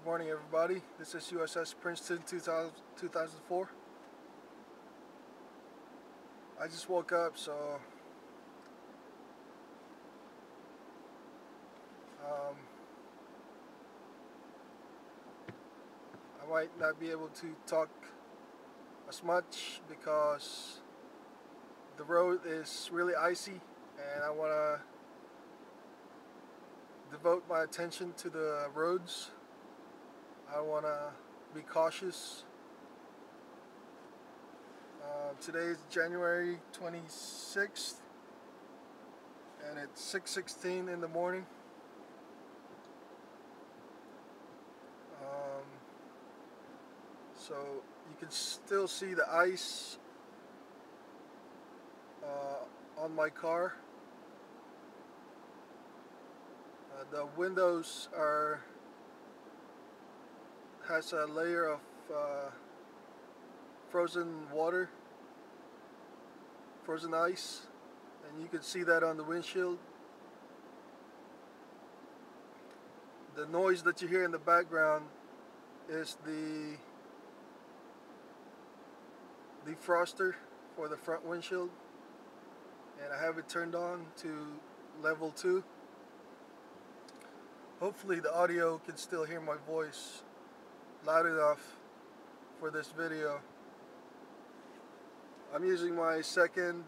morning, everybody. This is USS Princeton 2004. I just woke up, so I might not be able to talk as much because the road is really icy and I want to devote my attention to the roads. I want to be cautious. Today is January 26th and it's 6:16 in the morning. So you can still see the ice on my car. The windows has a layer of frozen water, frozen ice, and you can see that on the windshield. The noise that you hear in the background is the defroster for the front windshield, and I have it turned on to level 2. Hopefully the audio can still hear my voice loud enough for this video. I'm using my second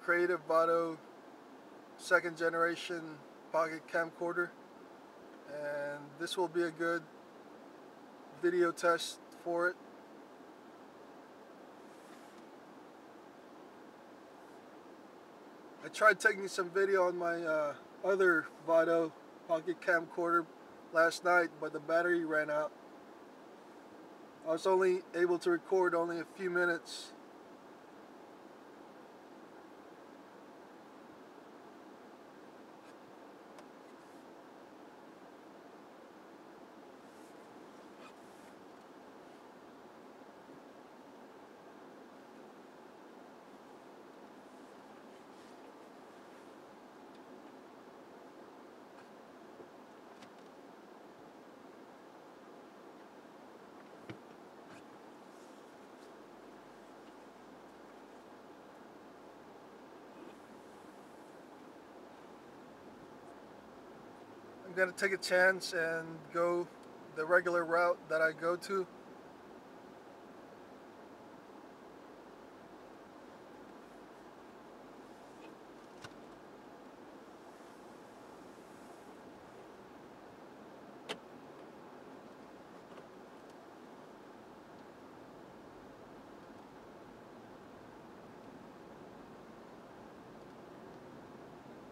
Creative VID0 second generation pocket camcorder, and this will be a good video test for it. I tried taking some video on my other VID0 pocket camcorder last night, but the battery ran out. I was only able to record only a few minutes. I'm going to take a chance and go the regular route that I go to.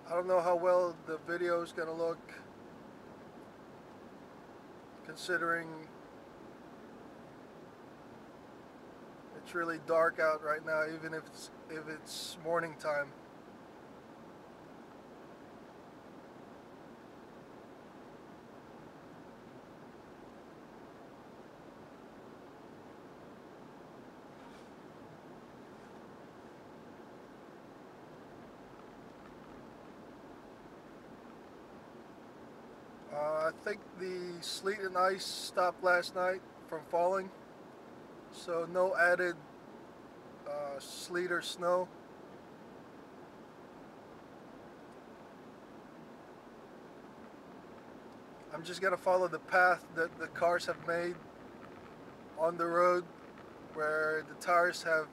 I don't know how well the video is going to look, considering it's really dark out right now, even if it's morning time. I think the sleet and ice stopped last night from falling, so no added sleet or snow. I'm just going to follow the path that the cars have made on the road, where the tires have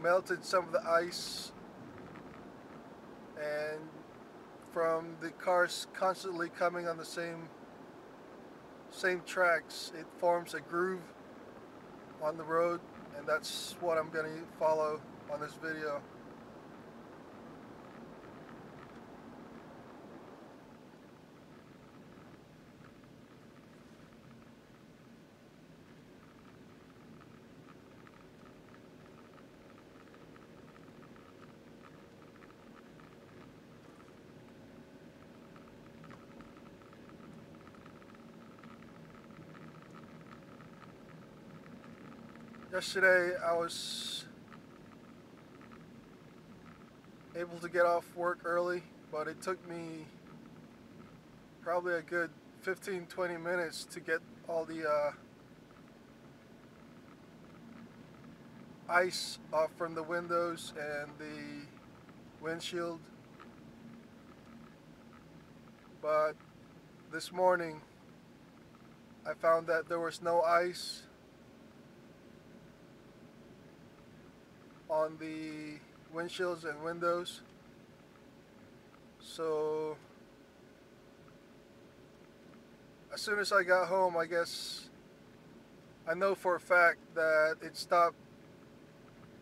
melted some of the ice, and from the cars constantly coming on the same tracks, it forms a groove on the road, and that's what I'm going to follow on this video. Yesterday I was able to get off work early, but it took me probably a good 15-20 minutes to get all the ice off from the windows and the windshield. But this morning I found that there was no ice on the windshields and windows. So as soon as I got home, I guess I know for a fact that it stopped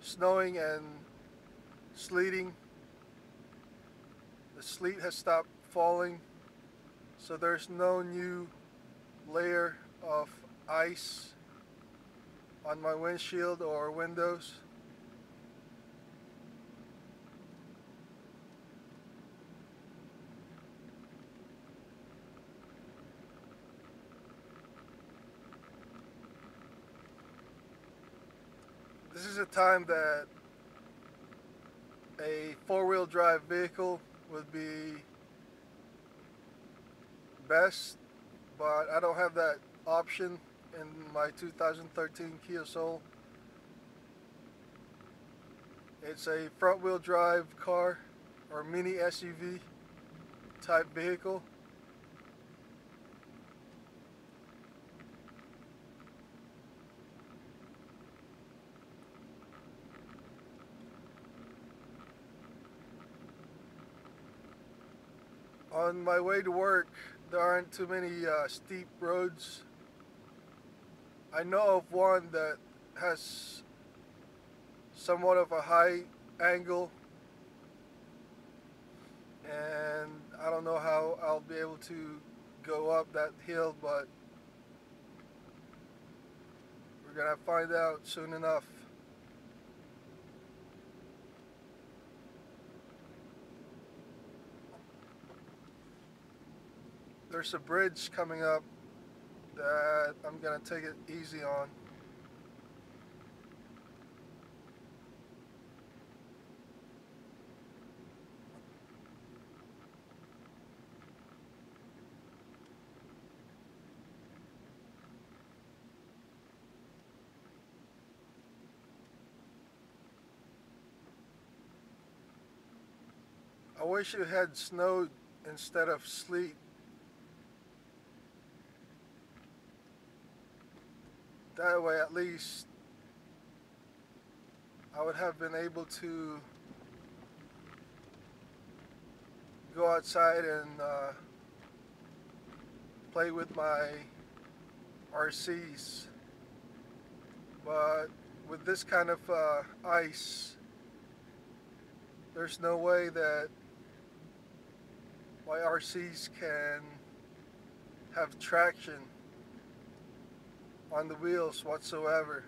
snowing and sleeting. The sleet has stopped falling, so there's no new layer of ice on my windshield or windows. This is a time that a four-wheel drive vehicle would be best, but I don't have that option in my 2013 Kia Soul. It's a front-wheel drive car or mini SUV type vehicle. On my way to work, there aren't too many steep roads. I know of one that has somewhat of a high angle, and I don't know how I'll be able to go up that hill, but we're gonna find out soon enough. There's a bridge coming up that I'm gonna take it easy on. I wish it had snowed instead of sleet. That way at least I would have been able to go outside and play with my RCs. But with this kind of ice, there's no way that my RCs can have traction on the wheels whatsoever.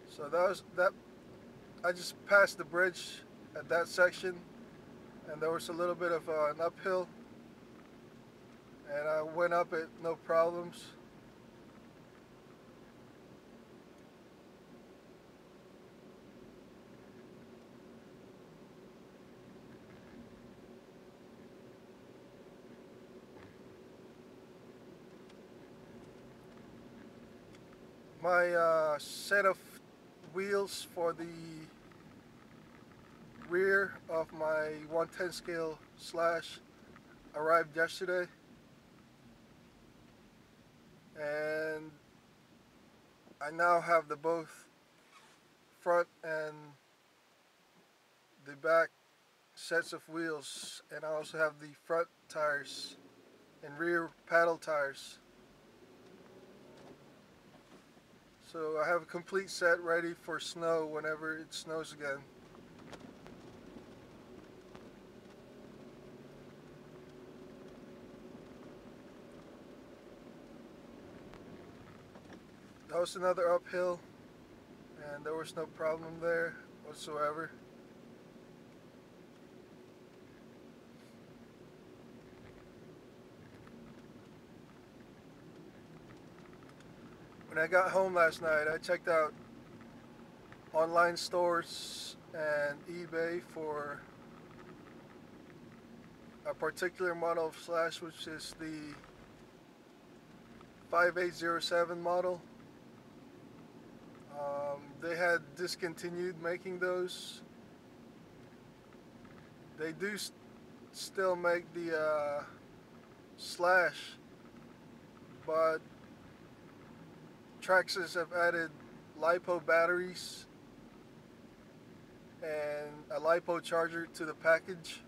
So that I just passed the bridge at that section, and there was a little bit of an uphill, and I went up it no problems. My set of wheels for the rear of my 110 scale slash arrived yesterday, and I now have the both front and the back sets of wheels, and I also have the front tires and rear paddle tires. So I have a complete set ready for snow whenever it snows again. That was another uphill, and there was no problem there whatsoever. When I got home last night, I checked out online stores and eBay for a particular model of slash, which is the 5807 model. They had discontinued making those. They do still make the slash, but Traxxas have added LiPo batteries and a LiPo charger to the package,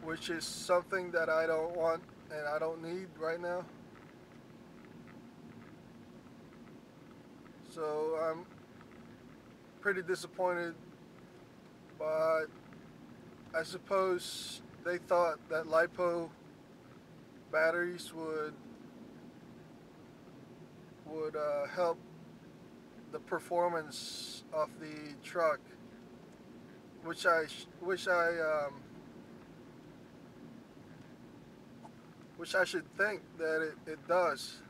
which is something that I don't want and I don't need right now. So I'm pretty disappointed, but I suppose they thought that LiPo batteries would help the performance of the truck, which I should think that it does.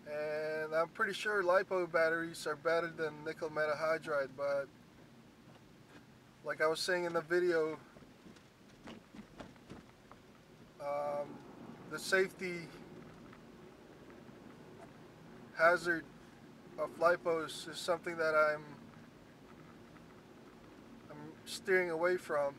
And I'm pretty sure LiPo batteries are better than nickel metal hydride, but like I was saying in the video, the safety hazard of LiPos is something that I'm steering away from.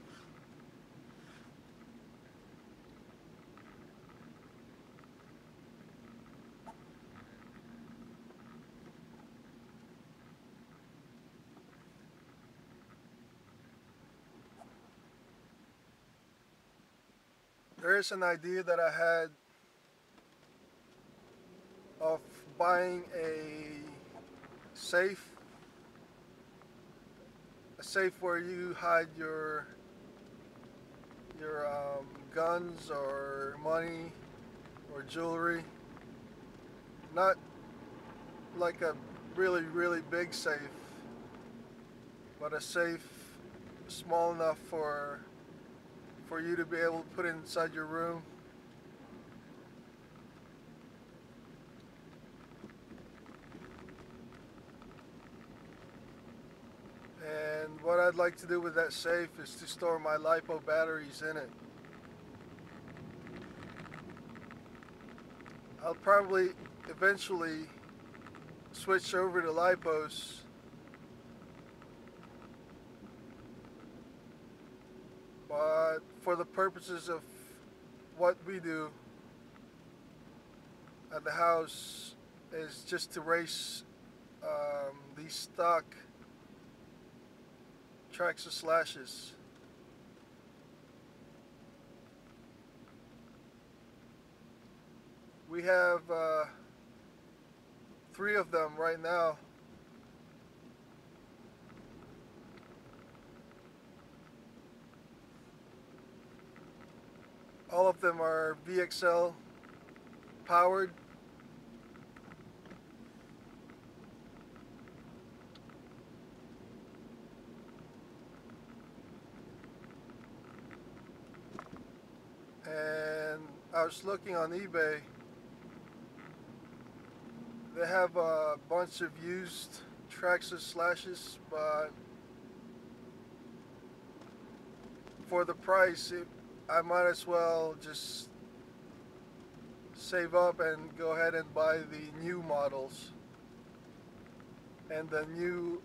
There is an idea that I had of buying a safe where you hide your guns or money or jewelry. Not like a really big safe, but a safe small enough for you to be able to put it inside your room. And what I'd like to do with that safe is to store my LiPo batteries in it. I'll probably eventually switch over to LiPos, but for the purposes of what we do at the house is just to race these stock Traxxas slashes. We have 3 of them right now. All of them are VXL powered. And I was looking on eBay. They have a bunch of used Traxxas slashes, but for the price, I might as well just save up and go ahead and buy the new models and the new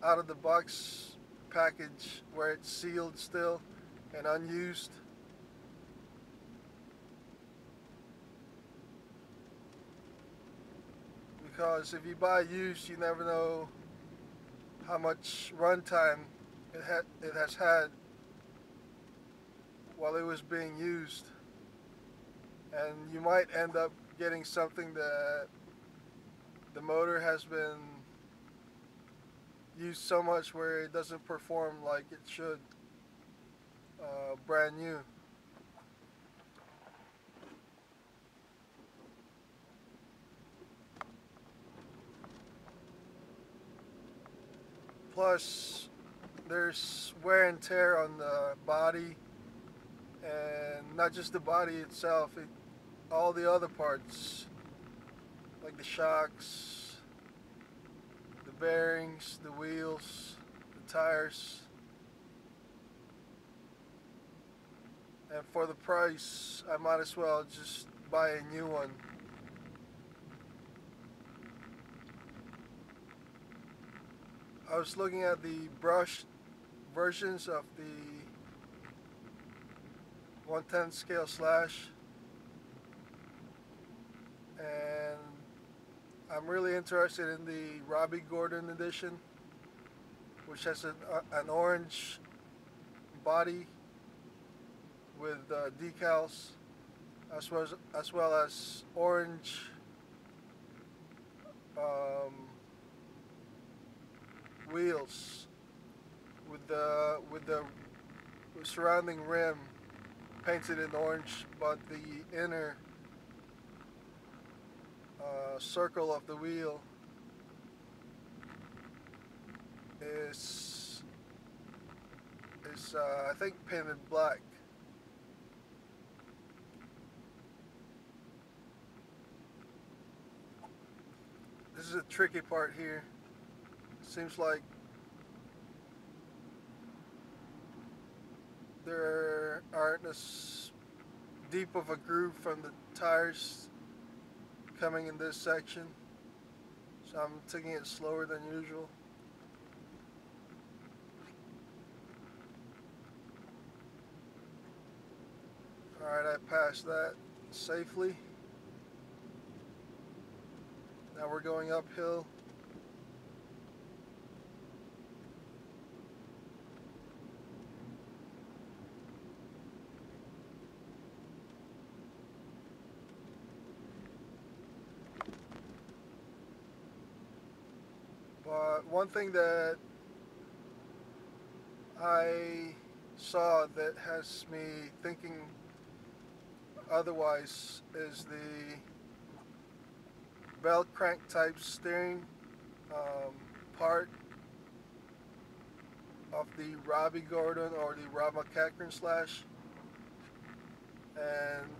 out-of-the-box package where it's sealed still and unused. Because if you buy used, you never know how much runtime it has had while it was being used, and you might end up getting something that the motor has been used so much where it doesn't perform like it should brand new. Plus, there's wear and tear on the body, and not just the body itself, all the other parts, like the shocks, the bearings, the wheels, the tires. And for the price, I might as well just buy a new one. I was looking at the brushed versions of the 1/10 scale slash, and I'm really interested in the Robbie Gordon edition, which has an orange body with decals, as well as orange wheels with the surrounding rim painted in orange, but the inner circle of the wheel is I think painted black. This is a tricky part here. Seems like there aren't as deep of a groove from the tires coming in this section, so I'm taking it slower than usual. Alright, I passed that safely. Now we're going uphill. But one thing that I saw that has me thinking otherwise is the bell crank type steering part of the Robbie Gordon or the Rob McEachran slash, and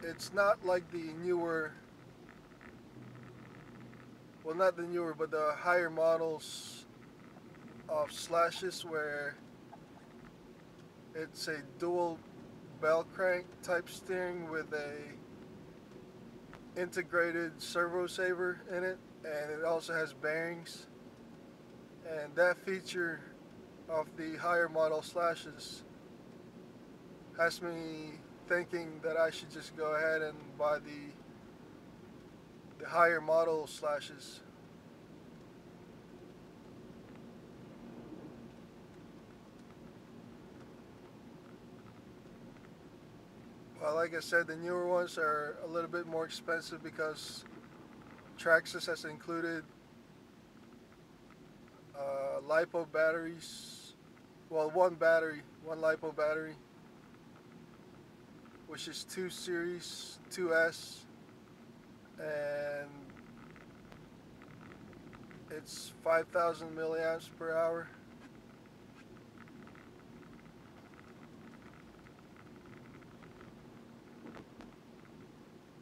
it's not like the newer, well, not the newer, but the higher models of slashes where it's a dual bell crank type steering with a integrated servo saver in it, and it also has bearings. And that feature of the higher model slashes has me thinking that I should just go ahead and buy the higher model slashes. Well, like I said, the newer ones are a little bit more expensive because Traxxas has included LiPo batteries. Well, one LiPo battery, which is 2 Series 2S, and it's 5,000 milliamps per hour.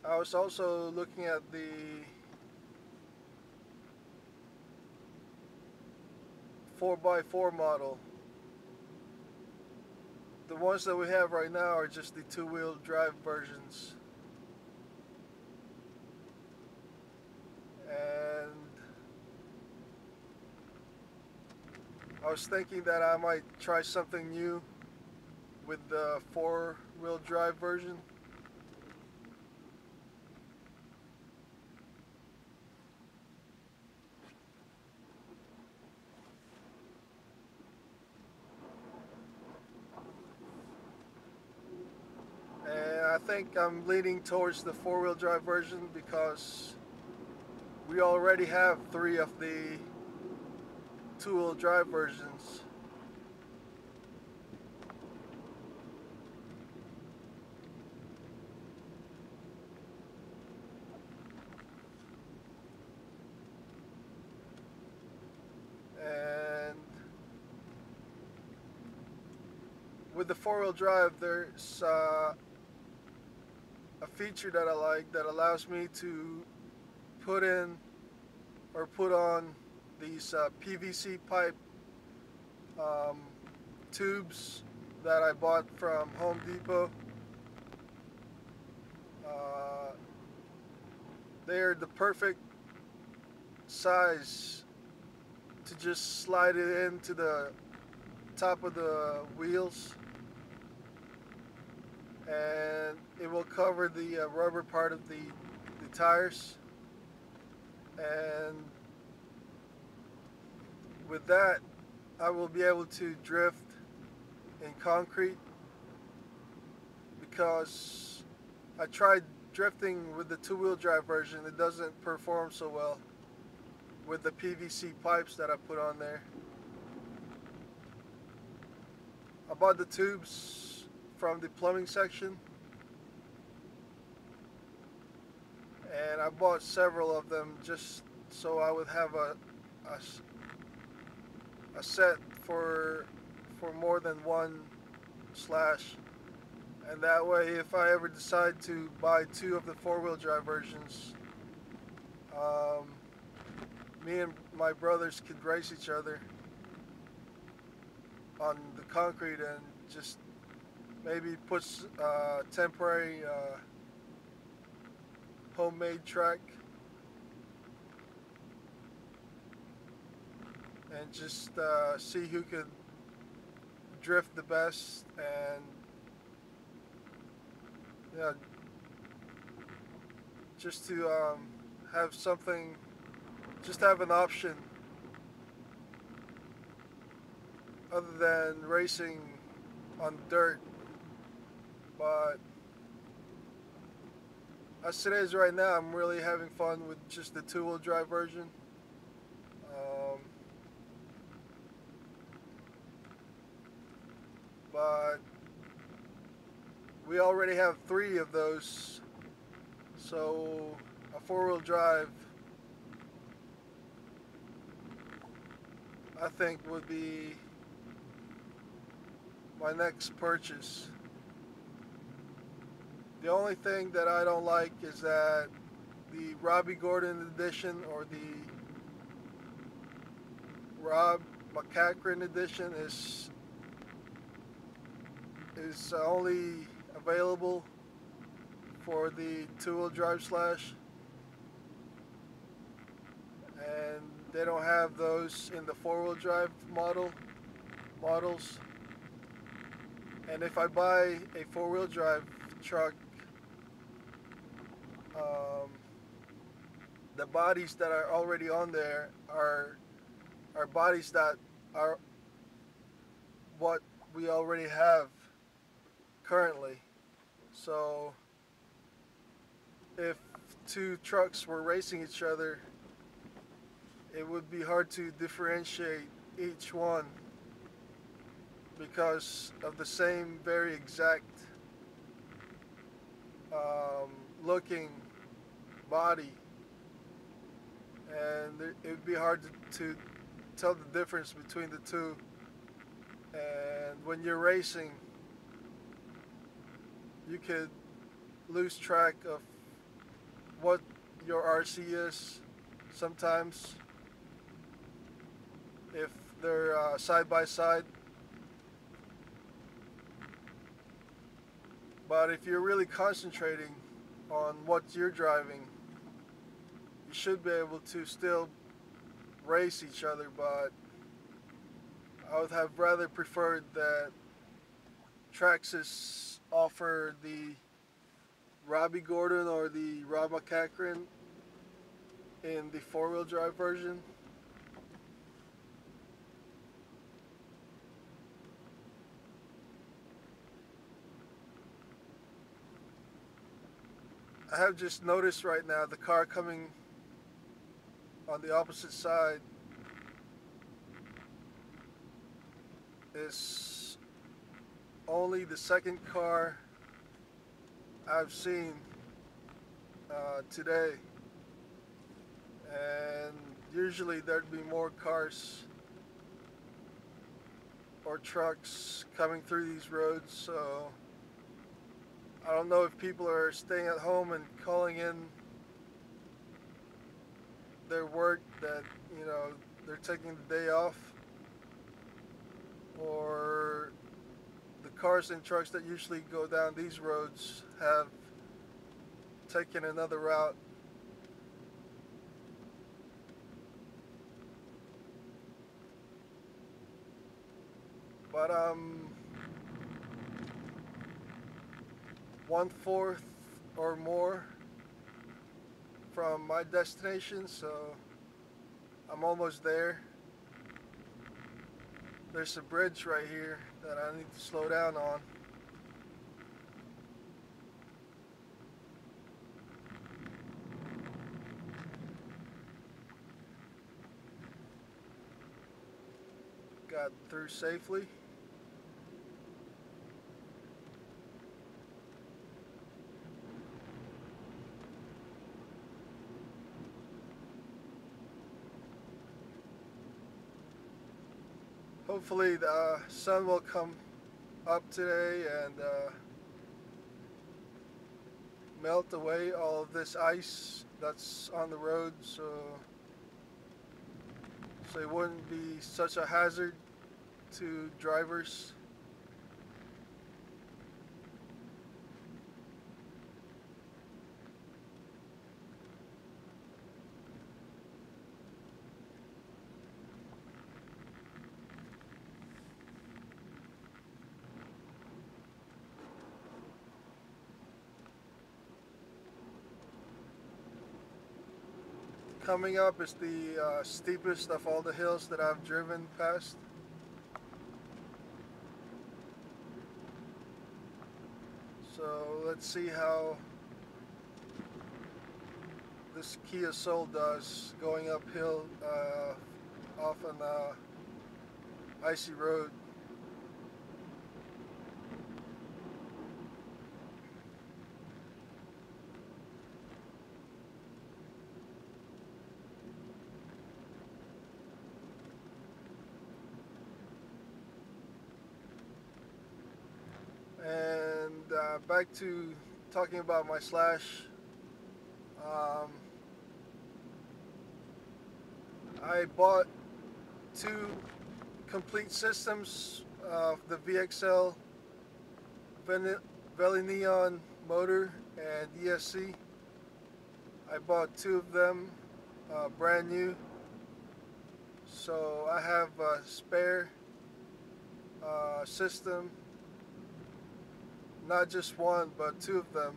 I was also looking at the "4x4" model. The ones that we have right now are just the 2-wheel drive versions. And I was thinking that I might try something new with the 4-wheel drive version. And I think I'm leaning towards the 4-wheel drive version because we already have 3 of the 2-wheel drive versions. And with the four-wheel drive, there's a feature that I like that allows me to put in or put on these PVC pipe um, tubes that I bought from Home Depot. They're the perfect size to just slide it into the top of the wheels, and it will cover the rubber part of the tires. And with that, I will be able to drift in concrete, because I tried drifting with the two-wheel drive version. It doesn't perform so well with the PVC pipes that I put on there. I bought the tubes from the plumbing section, and I bought several of them just so I would have a set for more than one slash. And that way, if I ever decide to buy two of the four-wheel drive versions, me and my brothers could race each other on the concrete and just maybe put temporary homemade track and just see who could drift the best, and yeah, just to have something, just have an option other than racing on dirt. But as it is right now, I'm really having fun with just the two-wheel drive version. But we already have 3 of those, so a four-wheel drive, I think, would be my next purchase. The only thing that I don't like is that the Robbie Gordon edition or the Rob McCachran edition is only available for the two-wheel drive slash, and they don't have those in the four-wheel drive models. And if I buy a four-wheel drive truck, the bodies that are already on there are bodies that are what we already have currently. So if two trucks were racing each other, it would be hard to differentiate each one because of the same very exact looking body, and it would be hard to tell the difference between the two. And when you're racing, you could lose track of what your RC is sometimes if they're side by side. But if you're really concentrating on what you're driving, you should be able to still race each other. But I would have rather preferred that Traxxas offer the Robbie Gordon or the Rob McCachran in the four-wheel drive version. I have just noticed right now the car coming on the opposite side is only the second car I've seen today, and usually there'd be more cars or trucks coming through these roads, so I don't know if people are staying at home and calling in their work that, you know, they're taking the day off, or the cars and trucks that usually go down these roads have taken another route. But I'm 1/4 or more from my destination, so I'm almost there. There's a bridge right here that I need to slow down on. Got through safely. Hopefully the sun will come up today and melt away all of this ice that's on the road, so it wouldn't be such a hazard to drivers. Coming up is the steepest of all the hills that I've driven past. So let's see how this Kia Soul does going uphill off an icy road. And back to talking about my slash. I bought 2 complete systems of the VXL Velineon motor and ESC. I bought 2 of them brand new, so I have a spare system, not just one but 2 of them.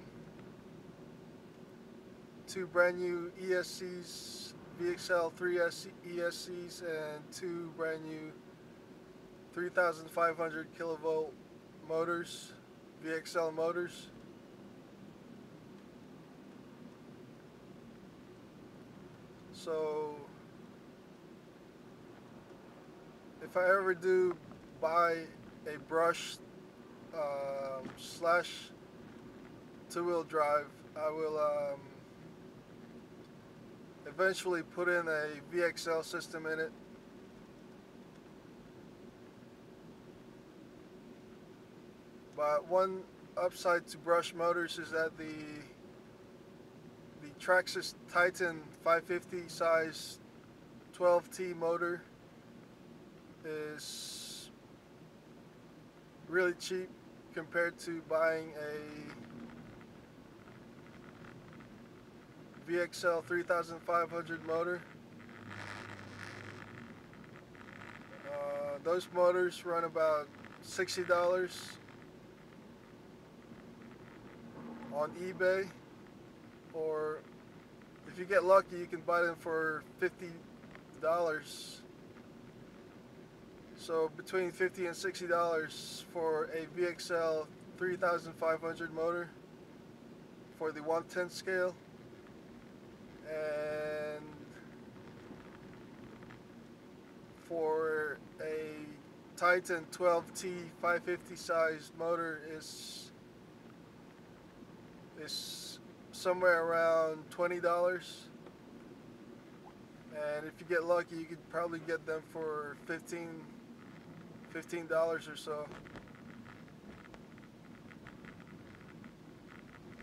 2 brand new ESCs, VXL 3 ESCs, and 2 brand new 3,500 kilovolt motors, VXL motors. So if I ever do buy a brushed slash 2-wheel drive, I will eventually put in a VXL system in it. But one upside to brush motors is that the Traxxas Titan 550 size 12T motor is really cheap compared to buying a VXL 3,500 motor. Those motors run about $60 on eBay, or if you get lucky you can buy them for $50. So between $50 and $60 for a VXL 3,500 motor for the 1/10 scale, and for a Titan 12T 550 size motor is somewhere around $20. And if you get lucky, you could probably get them for $15 $15 or so.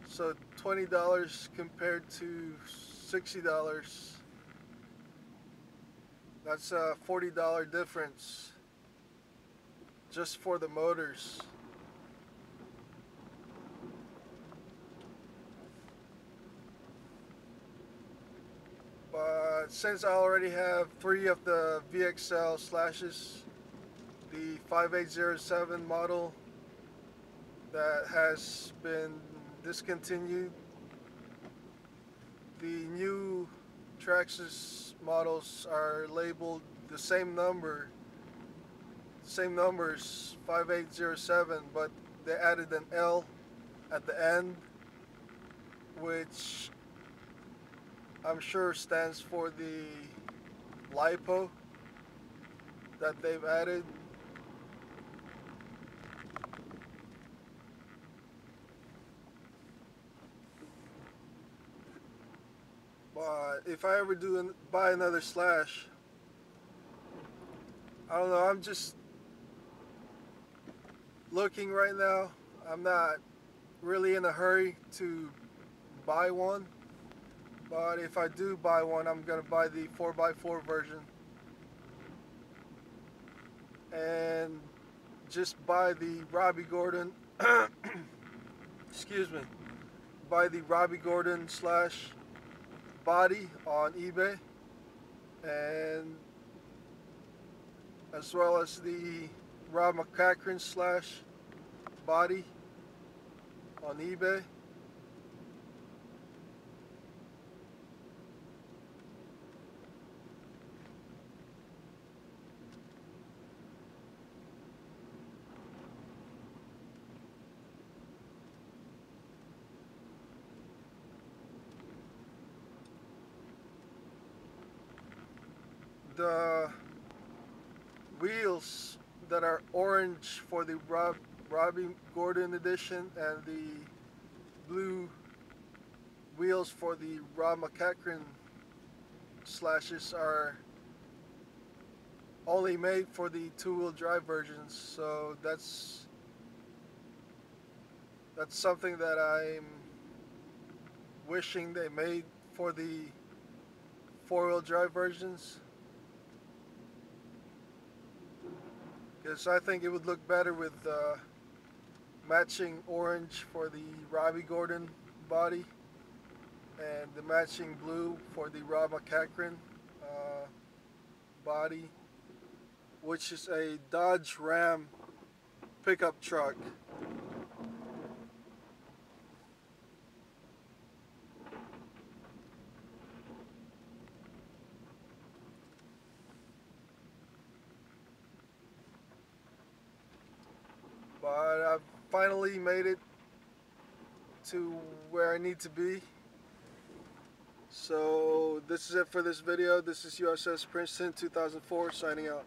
So $20 compared to $60. That's a $40 difference just for the motors. But since I already have 3 of the VXL slashes, the 5807 model that has been discontinued, the new Traxxas models are labeled the same numbers, 5807, but they added an L at the end, which I'm sure stands for the LiPo that they've added. But if I ever buy another slash, I don't know, I'm just looking right now. I'm not really in a hurry to buy one. But if I do buy one, I'm going to buy the 4x4 version. And just buy the Robbie Gordon, excuse me, buy the Robbie Gordon slash body on eBay. And as well as the Rob McCachran slash body on eBay. The wheels that are orange for the Robbie Gordon edition and the blue wheels for the Rob McCachran slashes are only made for the 2-wheel drive versions, so that's something that I'm wishing they made for the 4-wheel drive versions, because I think it would look better with matching orange for the Robbie Gordon body and the matching blue for the Rob McCachran body, which is a Dodge Ram pickup truck. But I've finally made it to where I need to be. So this is it for this video. This is USS Princeton 2004 signing out.